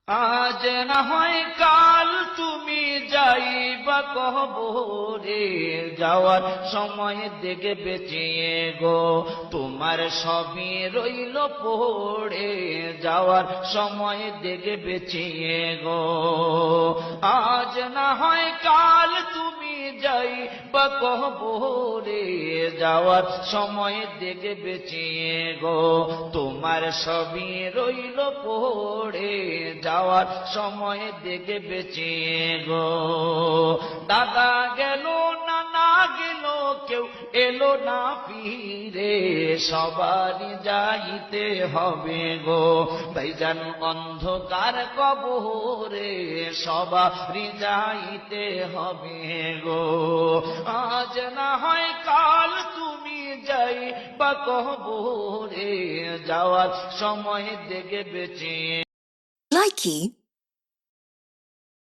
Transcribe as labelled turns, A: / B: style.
A: আজ না হয় কাল তুমি যাইবা কবরে, যাওয়ার সময় দেখে বেঁচিয়ে গো তোমার সবই রইল পড়ে, যাওয়ার সময় দেখে বেঁচিয়ে গো। আজ না হয় কাল তুমি যাইবা কবরে, যাওয়ার সময় দেখে বেঁচিয়ে গো তোমার সবই রইল পড়ে, যাওয়ার সময় দেখে বেঁচিয়ে গো। দাদা গেল নানা গেল কেউ এলো না ফিরে, সবারই যাইতে হবে গো ভাইজান অন্ধকার কবরে, সবারই যাইতে হবে গো। আজ না হয় কাল তুমি যাইবা কবরে, যাওয়ার সময় দেখে বেঁচিয়ে।
B: Likey